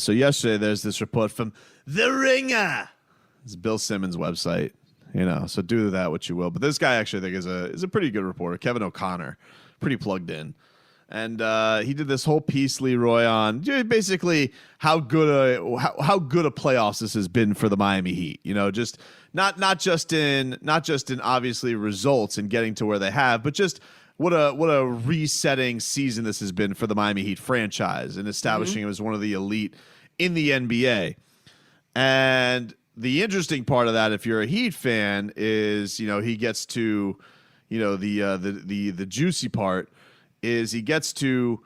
So yesterday there's this report from The Ringer. It's Bill Simmons' website, so do that what you will. But this guy actually I think is a pretty good reporter, Kevin O'Connor, pretty plugged in. And he did this whole piece, Leroy, on basically how good a playoffs this has been for the Miami Heat. Just not just in obviously results and getting to where they have, but just what a resetting season this has been for the Miami Heat franchise and establishing him as one of the elite in the NBA. And the interesting part of that, if you're a Heat fan, is he gets to the juicy part is he gets to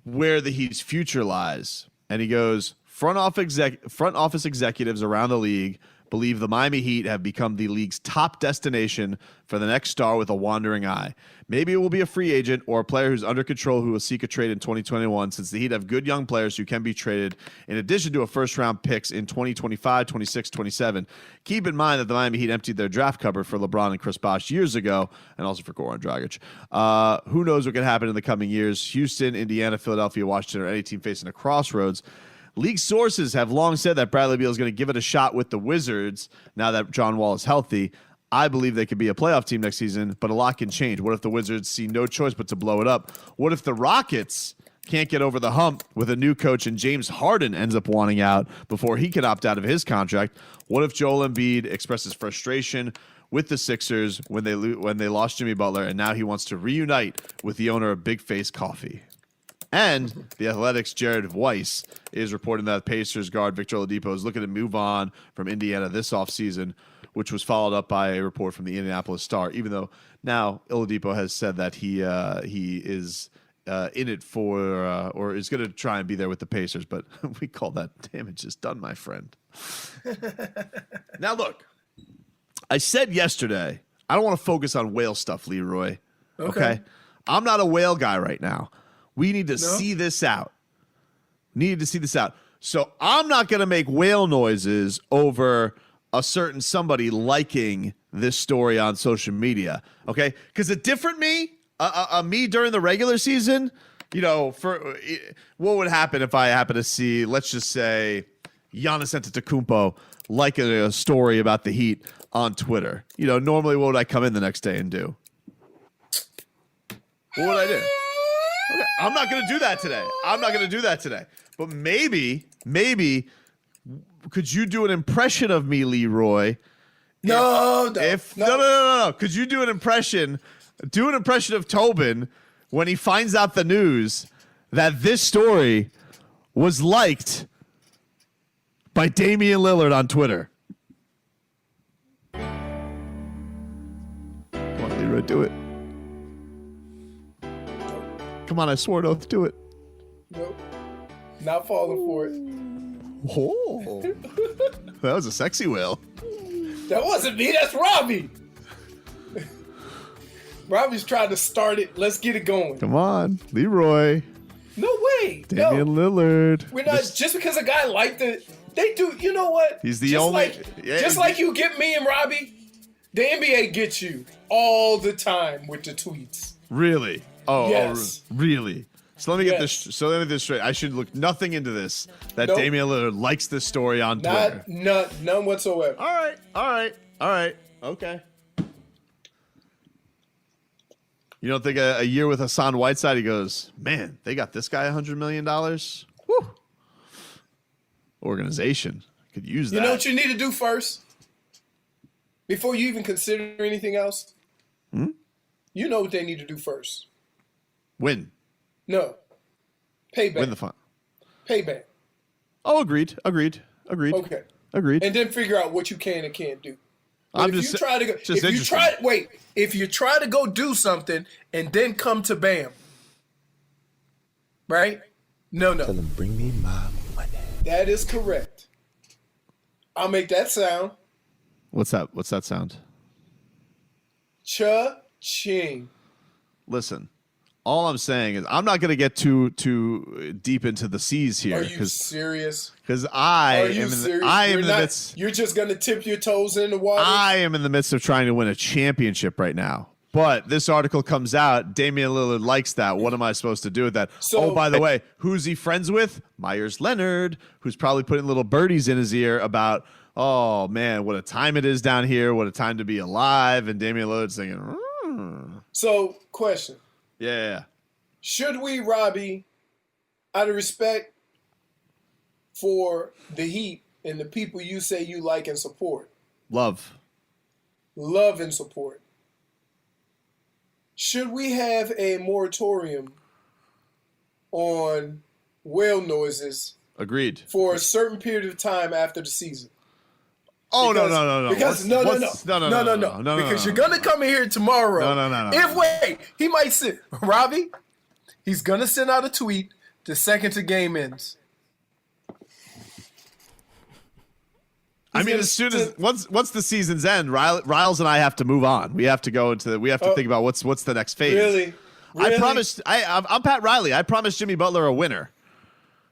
where the Heat's future lies, and he goes front office executives around the league believe the Miami Heat have become the league's top destination for the next star with a wandering eye. Maybe it will be a free agent or a player who's under control who will seek a trade in 2021, since the Heat have good young players who can be traded in addition to a first-round picks in 2025, 26, 27. Keep in mind that the Miami Heat emptied their draft cupboard for LeBron and Chris Bosh years ago, and also for Goran Dragic. Who knows what could happen in the coming years? Houston, Indiana, Philadelphia, Washington, or any team facing a crossroads. League sources have long said that Bradley Beal is going to give it a shot with the Wizards now that John Wall is healthy. I believe they could be a playoff team next season, but a lot can change. What if the Wizards see no choice but to blow it up? What if the Rockets can't get over the hump with a new coach and James Harden ends up wanting out before he can opt out of his contract? What if Joel Embiid expresses frustration with the Sixers when they lost Jimmy Butler, and now he wants to reunite with the owner of Big Face Coffee? And the Athletics' Jared Weiss is reporting that Pacers guard Victor Oladipo is looking to move on from Indiana this offseason, which was followed up by a report from the Indianapolis Star, even though now Oladipo has said that he is in it for or is going to try and be there with the Pacers. But we call that damage is done, my friend. Now, look, I said yesterday, I don't want to focus on whale stuff, Leroy. Okay? I'm not a whale guy right now. We need to see this out. So I'm not going to make whale noises over a certain somebody liking this story on social media, okay? Because a different me, a me during the regular season, for what would happen if I happen to see, let's just say, Giannis Antetokounmpo liking a story about the Heat on Twitter? Normally what would I come in the next day and do? What would I do? Okay, I'm not going to do that today. But maybe, could you do an impression of me, Leroy? No. Could you do an impression of Tobin when he finds out the news that this story was liked by Damian Lillard on Twitter? Come on, Leroy, do it. Come on, I swore an oath. Do it. Nope. Not falling for it. Oh, that was a sexy whale. That wasn't me. That's Robbie. Robbie's trying to start it. Let's get it going. Come on, Leroy. No way. Damian Lillard. We're not just because a guy liked it. They do. You know what? He's the only. Just like you get me and Robbie, the NBA gets you all the time with the tweets. Really? Oh, yes. Really? So let me get this. So let me get this straight. I should look nothing into this. That Damian Lillard likes this story on Twitter. None whatsoever. All right. Okay. You don't think a year with Hassan Whiteside, he goes, man, they got this guy $100 million? Woo. Organization could use that. You know what you need to do first? Before you even consider anything else? You know what they need to do first. Win. No. Payback. Win the fun. Payback. Oh, agreed. Okay. Agreed. And then figure out what you can and can't do. If you try to go do something and then come to BAM, right? No. Tell them, bring me my money. That is correct. I'll make that sound. What's that sound? Cha-ching. Listen, all I'm saying is I'm not going to get too deep into the seas here. Are you serious? Because I am in the midst. You're just going to tip your toes in the water? I am in the midst of trying to win a championship right now. But this article comes out. Damian Lillard likes that. What am I supposed to do with that? So, by the way, who's he friends with? Myers Leonard, who's probably putting little birdies in his ear about, oh, man, what a time it is down here. What a time to be alive. And Damian Lillard's thinking, So, question. Yeah. Should we, Robbie, out of respect for the Heat and the people you say you like and support, Love and support, should we have a moratorium on whale noises Agreed. for a certain period of time after the season? Oh, Because- no. Because no. Because you're gonna come in here tomorrow. No. He might send Robbie. He's gonna send out a tweet the second the game ends. I mean, as soon as once the season's end, Riles and I have to move on. We have to go into we have to think about what's the next phase. Really? I promised. I'm Pat Riley. I promised Jimmy Butler a winner.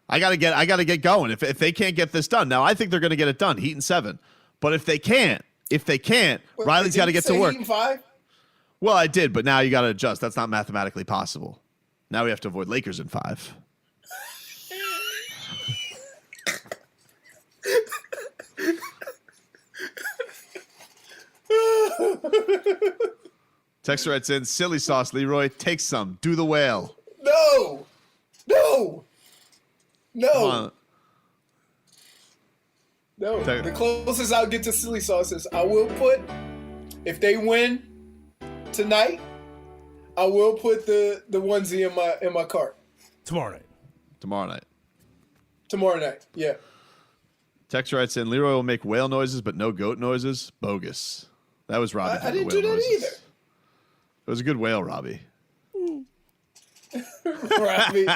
I gotta get going. If they can't get this done, now I think they're gonna get it done. Heat in 7. But if they can't, Riley's got to get to work. Heat in 5? Well, I did, but now you got to adjust. That's not mathematically possible. Now we have to avoid Lakers in 5. Texter writes in, silly sauce, Leroy. Take some. Do the whale. No. Come on. No. The closest I'll get to silly sauce is I will put, if they win tonight, I will put the onesie in my cart. Tomorrow night. Tomorrow night, yeah. Texter writes in, Leroy will make whale noises, but no goat noises. Bogus. That was Robbie. I didn't do that either. It was a good whale, Robbie. Robbie,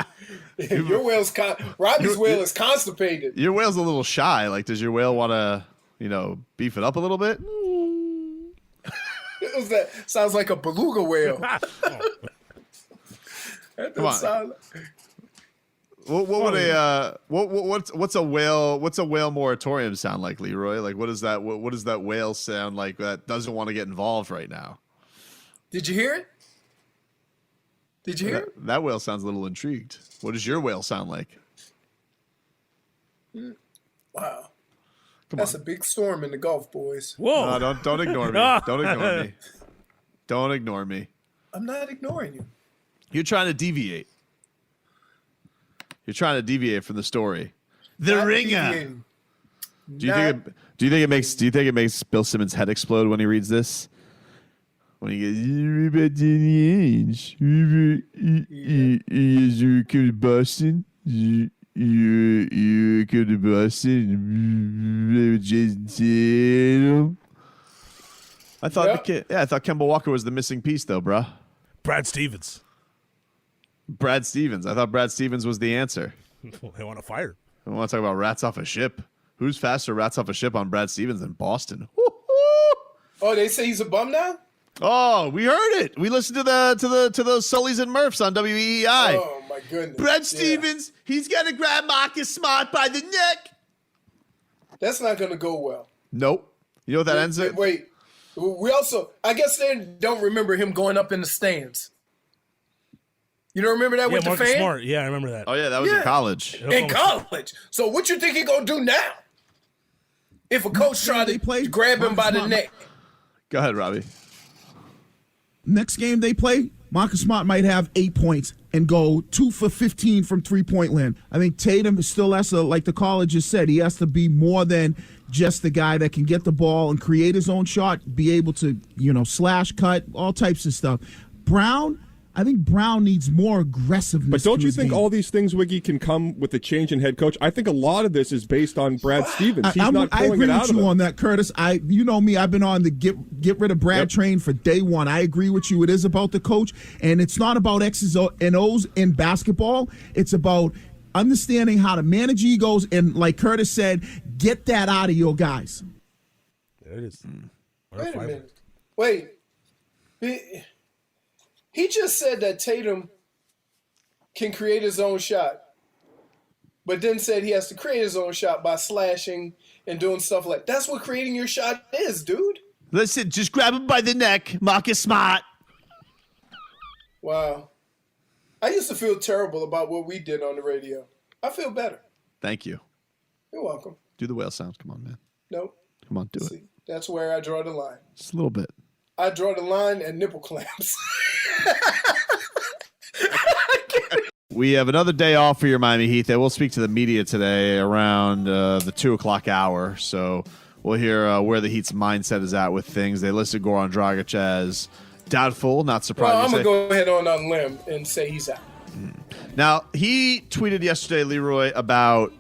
Robbie's whale is constipated. Your whale's a little shy. Like, does your whale want to, beef it up a little bit? What was that? Sounds like a beluga whale. That Come on. sound What's a whale moratorium sound like, Leroy? Like, what does that whale sound like that doesn't want to get involved right now? Did you hear it? That whale sounds a little intrigued. What does your whale sound like? Wow. That's a big storm in the Gulf, boys. Whoa. No, don't ignore me. Don't ignore me. Don't ignore me. I'm not ignoring you. You're trying to deviate. You're trying to deviate from the story. The Not Ringer. deviating. Do you think it makes Bill Simmons' head explode when he reads this? When he goes, Boston. You go to Boston. I thought I thought Kemba Walker was the missing piece, though, bruh. Brad Stevens. Brad Stevens. I thought Brad Stevens was the answer. They want to fire. I want to talk about rats off a ship. Who's faster rats off a ship on Brad Stevens than Boston? Oh, they say he's a bum now? Oh, we heard it. We listened to those Sullys and Murphs on WEEI. Oh my goodness. Brad Stevens, he's gonna grab Marcus Smart by the neck. That's not gonna go well. Nope. You know what that ends with? Wait. We also, I guess they don't remember him going up in the stands. You don't remember that with the Marcus fan? Smart. Yeah, I remember that. Oh yeah, that was in college. In college. So what you think he gonna do now? If a coach tried to grab him by the neck. Go ahead, Robbie. Next game they play, Marcus Smart might have 8 points and go 2 for 15 from 3-point land. I think Tatum still has to, like the college just said, he has to be more than just the guy that can get the ball and create his own shot, be able to, slash, cut, all types of stuff. I think Brown needs more aggressiveness. But don't you think all these things, Wiggy, can come with a change in head coach? I think a lot of this is based on Brad Stevens. He's not I pulling agree it out with of you him. on that, Curtis. You know me. I've been on the get rid of Brad train for day one. I agree with you. It is about the coach, and it's not about X's and O's in basketball. It's about understanding how to manage egos and, like Curtis said, get that out of your guys. There it is. Wait a minute. Wait. He just said that Tatum can create his own shot, but then said he has to create his own shot by slashing and doing stuff that's what creating your shot is, dude. Listen, just grab him by the neck, Marcus Smart. Wow. I used to feel terrible about what we did on the radio. I feel better. Thank you. You're welcome. Do the whale sounds. Come on, man. Nope. Come on, do it. See, that's where I draw the line. Just a little bit. I draw the line at nipple clamps. We have another day off for your Miami Heat. They will speak to the media today around the 2 o'clock hour. So we'll hear where the Heat's mindset is at with things. They listed Goran Dragic as doubtful, not surprised. Well, I'm going to go ahead on a limb and say he's out. Now, he tweeted yesterday, Leroy, about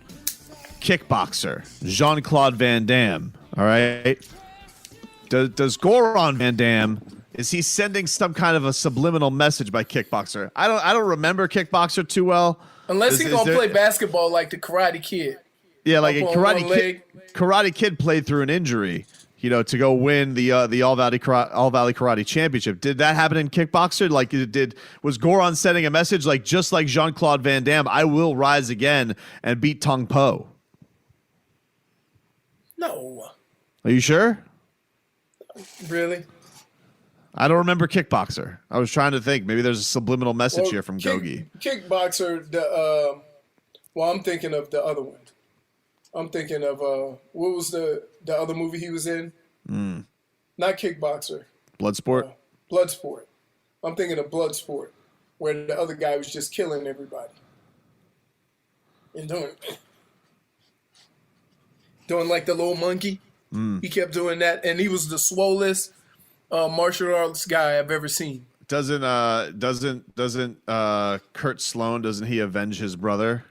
kickboxer Jean-Claude Van Damme. All right. Does Goran Van Damme, is he sending some kind of a subliminal message by kickboxer? I don't remember kickboxer too well. Unless he's going to play basketball like the Karate Kid. Yeah, like a Karate Kid played through an injury, to go win the All Valley Karate Championship. Did that happen in kickboxer? Like, was Goran sending a message like, just like Jean-Claude Van Damme, I will rise again and beat Tong Po? No. Are you sure? Really? I don't remember kickboxer. I was trying to think. Maybe there's a subliminal message here from Gogi. Kickboxer, I'm thinking of the other one. I'm thinking of, what was the other movie he was in? Not Kickboxer. Bloodsport? Bloodsport. I'm thinking of Bloodsport, where the other guy was just killing everybody. And doing like the little monkey. He kept doing that, and he was the swollest martial arts guy I've ever seen. Doesn't Kurt Sloan, doesn't he avenge his brother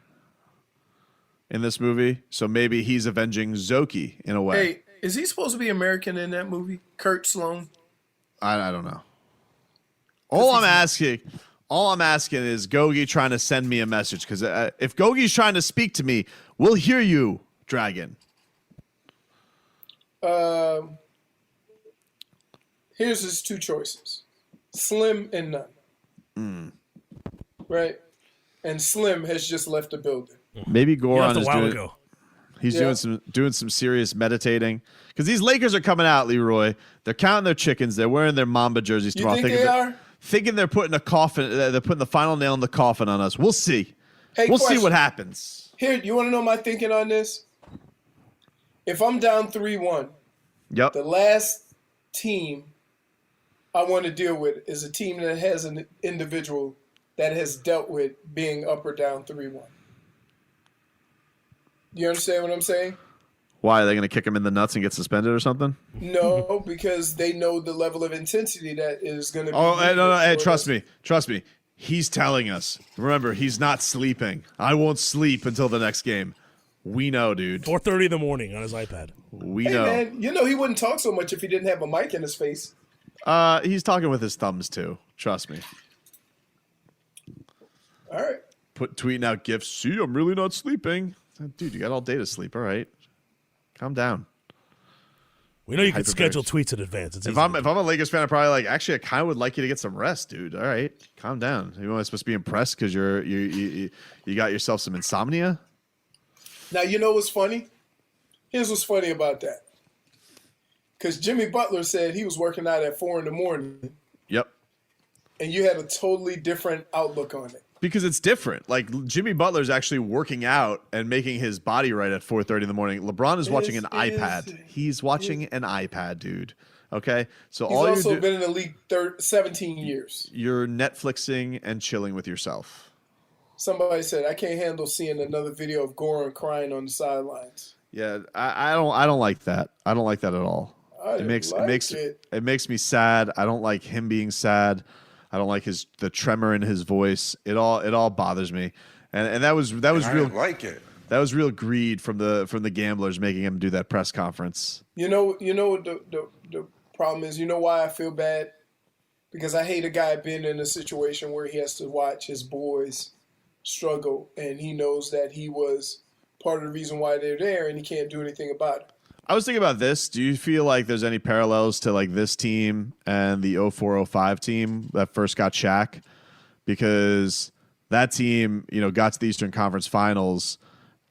in this movie? So maybe he's avenging Zoki in a way. Hey, is he supposed to be American in that movie? Kurt Sloan? I don't know. All I'm asking is Gogi trying to send me a message, because if Gogi's trying to speak to me, we'll hear you, Dragon. Here's his two choices: Slim and none. Right? And Slim has just left the building. Maybe Goran is doing some serious meditating, because these Lakers are coming out, Leroy. They're counting their chickens. They're wearing their Mamba jerseys tomorrow. You think they are? Thinking they're putting a coffin. They're putting the final nail in the coffin on us. We'll see. Hey, we'll see what happens. Here, you want to know my thinking on this? If I'm down 3-1, yep, the last team I want to deal with is a team that has an individual that has dealt with being up or down 3-1. You understand what I'm saying? Why, are they going to kick him in the nuts and get suspended or something? No, because they know the level of intensity that is going to be. Oh, no. Hey, trust me. He's telling us. Remember, he's not sleeping. I won't sleep until the next game. We know, dude. 4:30 in the morning on his iPad. We Hey, know. man, he wouldn't talk so much if he didn't have a mic in his face. He's talking with his thumbs too. Trust me. All right. Tweeting out gifs. See, I'm really not sleeping. Dude, you got all day to sleep. All right. Calm down. We know you can schedule tweets in advance. It's if I'm a Lakers fan, I'm probably like, actually, I kind of would like you to get some rest, dude. All right, calm down. You want supposed to be impressed because you got yourself some insomnia? Now, you know what's funny? Here's what's funny about that. Because Jimmy Butler said he was working out at 4 a.m. Yep. And you had a totally different outlook on it. Because it's different. Like, Jimmy Butler's actually working out and making his body right at 4:30 in the morning. LeBron is watching an iPad. He's watching an iPad, dude. Okay? So he's all also been in the league 17 years. You're Netflixing and chilling with yourself. Somebody said, I can't handle seeing another video of Goran crying on the sidelines. Yeah, I don't like that. I don't like that at all. It makes me sad. I don't like him being sad. I don't like the tremor in his voice. It all bothers me, and that was real. Like it. That was real greed from the gamblers making him do that press conference. You know what the problem is? You know why I feel bad? Because I hate a guy being in a situation where he has to watch his boys struggle, and he knows that he was part of the reason why they're there, and he can't do anything about it. I was thinking about this. Do you feel like there's any parallels to like this team and the 04-05 team that first got Shaq? Because that team, got to the Eastern Conference Finals,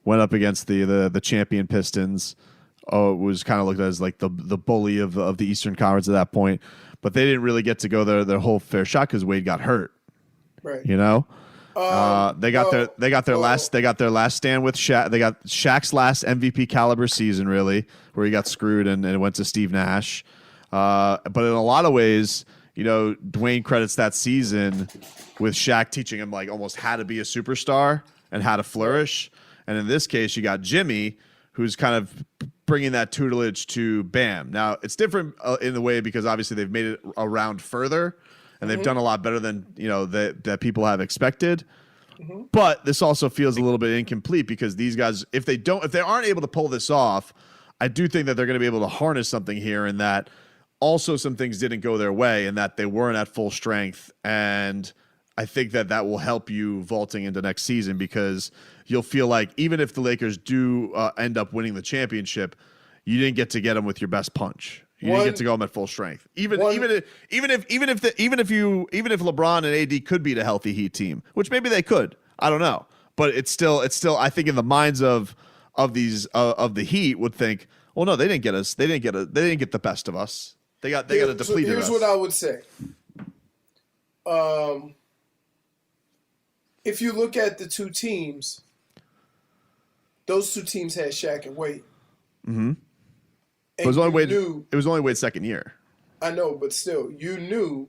went up against the champion Pistons. Oh, it was kind of looked at as like the bully of the Eastern Conference at that point. But they didn't really get to go their whole fair shot because Wade got hurt. Right. You know, they got their last stand with Shaq. They got Shaq's last MVP caliber season, really, where he got screwed and it went to Steve Nash. But in a lot of ways, you know, Dwayne credits that season with Shaq teaching him like almost how to be a superstar and how to flourish. And in this case, you got Jimmy, who's kind of bringing that tutelage to Bam. Now, it's different in the way because obviously they've made it around further and they've done a lot better than, you know, that people have expected. But this also feels a little bit incomplete because these guys, if they aren't able to pull this off, I do think that they're going to be able to harness something here, and that also some things didn't go their way and that they weren't at full strength. And I think that will help you vaulting into next season because you'll feel like even if the Lakers do end up winning the championship, you didn't get them with your best punch. You didn't get to go them at full strength. Even if LeBron and AD could beat a healthy Heat team, which maybe they could, I don't know. But it's still I think in the minds of the Heat would think, well, no, they didn't get us. They didn't get the best of us. They got a depleted. So here's what I would say. If you look at the two teams, those two teams had Shaq and Wade. Mm-hmm. It was only Wade's second year. I know, but still, you knew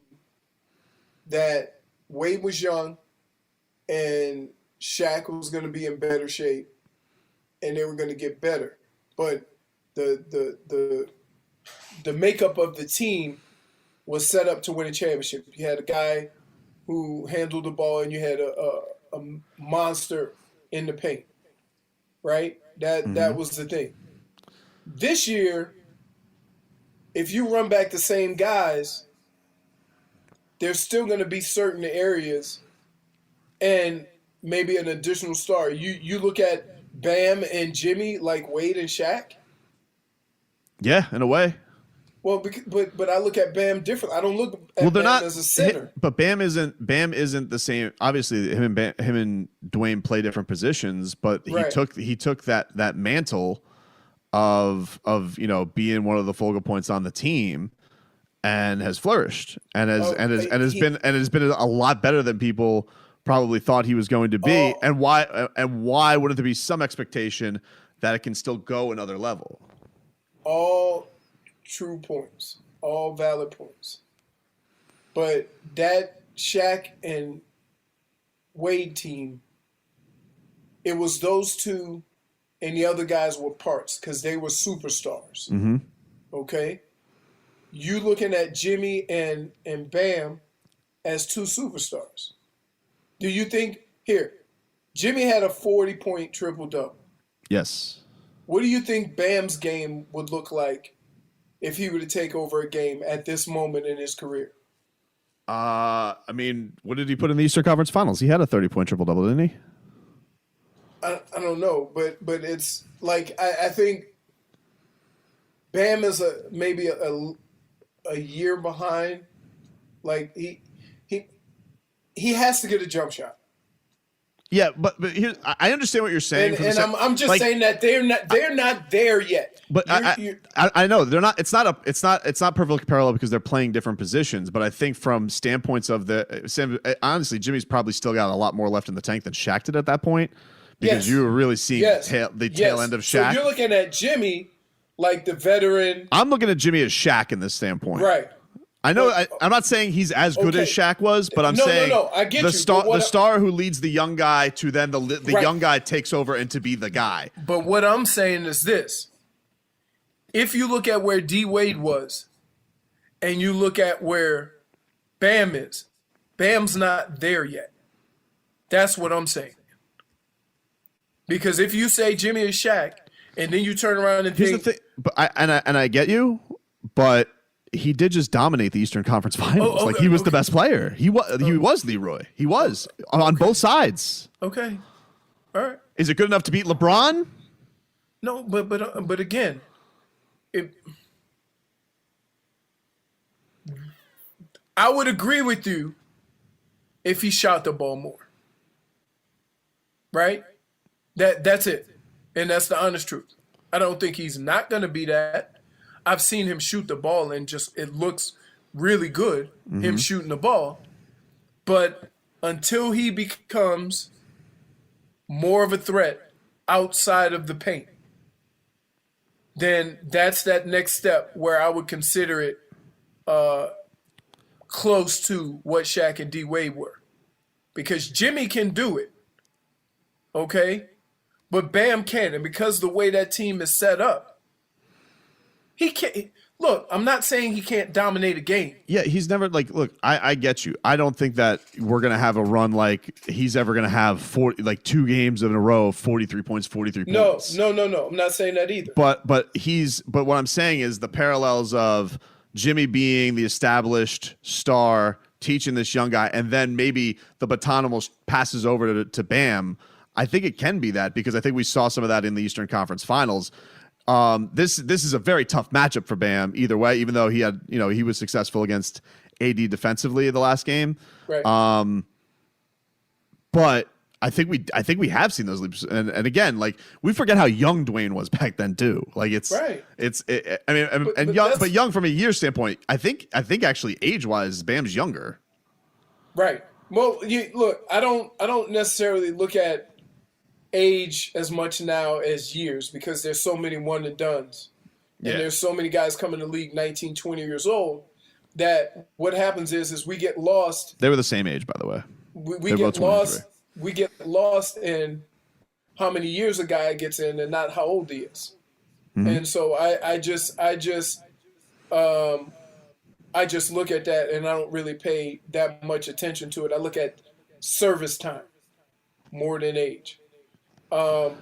that Wade was young and Shaq was going to be in better shape and they were going to get better. But the makeup of the team was set up to win a championship. You had a guy who handled the ball and you had a monster in the paint, right? That was the thing. This year, if you run back the same guys, there's still going to be certain areas and maybe an additional star. You look at Bam and Jimmy like Wade and Shaq. Yeah, in a way. Well, but I look at Bam different. I don't look at Bam as a center. But Bam isn't the same. Obviously, him and Dwayne play different positions, but he took that mantle of you know being one of the focal points on the team and has flourished and has been a lot better than people probably thought he was going to be. And why wouldn't there be some expectation that it can still go another level? All true points, all valid points. But that Shaq and Wade team, it was those two and the other guys were parts because they were superstars. Mm-hmm. Okay? You looking at Jimmy and Bam as two superstars. Do you think, here, Jimmy had a 40-point triple-double. Yes. What do you think Bam's game would look like if he were to take over a game at this moment in his career? I mean, what did he put in the Eastern Conference Finals? He had a 30-point triple-double, didn't he? I don't know, but it's like I think Bam is maybe a year behind. Like he has to get a jump shot. Yeah, but here I understand what you're saying. And I'm just saying that they're not there yet. But I know they're not. It's not perfectly parallel because they're playing different positions. But I think from standpoints of honestly, Jimmy's probably still got a lot more left in the tank than Shaq did at that point. Because you were really seeing the tail end of Shaq. So you're looking at Jimmy like the veteran. I'm looking at Jimmy as Shaq in this standpoint. Right. I know. I'm not saying he's as good as Shaq was, but I'm saying I get the star who leads the young guy to then the young guy takes over and to be the guy. But what I'm saying is this: if you look at where D Wade was, and you look at where Bam is, Bam's not there yet. That's what I'm saying. Because if you say Jimmy is Shaq, and then you turn around and think, the thing, but I get you, but he did just dominate the Eastern Conference Finals. He was the best player. He was Leroy. He was on both sides. Okay, all right. Is it good enough to beat LeBron? No, but again, I would agree with you if he shot the ball more. Right? That's it. And that's the honest truth. I don't think he's not going to be that. I've seen him shoot the ball and it looks really good, him shooting the ball. But until he becomes more of a threat outside of the paint, then that's that next step where I would consider it close to what Shaq and D Wade were. Because Jimmy can do it, okay? But Bam can. And because the way that team is set up, he can't. Look, I'm not saying he can't dominate a game. Yeah, he's never like. Look, I get you. I don't think that we're gonna have a run like he's ever gonna have 2 games in a row of 43 points, 43 points. No. I'm not saying that either. But what I'm saying is the parallels of Jimmy being the established star, teaching this young guy, and then maybe the baton almost passes over to Bam. I think it can be that because I think we saw some of that in the Eastern Conference Finals. This is a very tough matchup for Bam either way, even though he had, he was successful against AD defensively in the last game. Right. But I think we have seen those leaps. And again, like we forget how young Dwayne was back then too. Like right. But young from a year standpoint, I think actually age-wise, Bam's younger. Right. Well, look, I don't necessarily look at age as much now as years because there's so many one and dones. And there's so many guys coming to the league 19, 20 years old that what happens is we get lost. They were the same age, by the way. We get lost. We get lost in how many years a guy gets in and not how old he is. Mm-hmm. And so I just look at that and I don't really pay that much attention to it. I look at service time more than age. But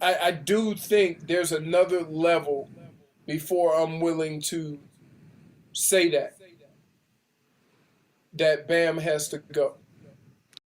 I do think there's another level before I'm willing to say that Bam has to go.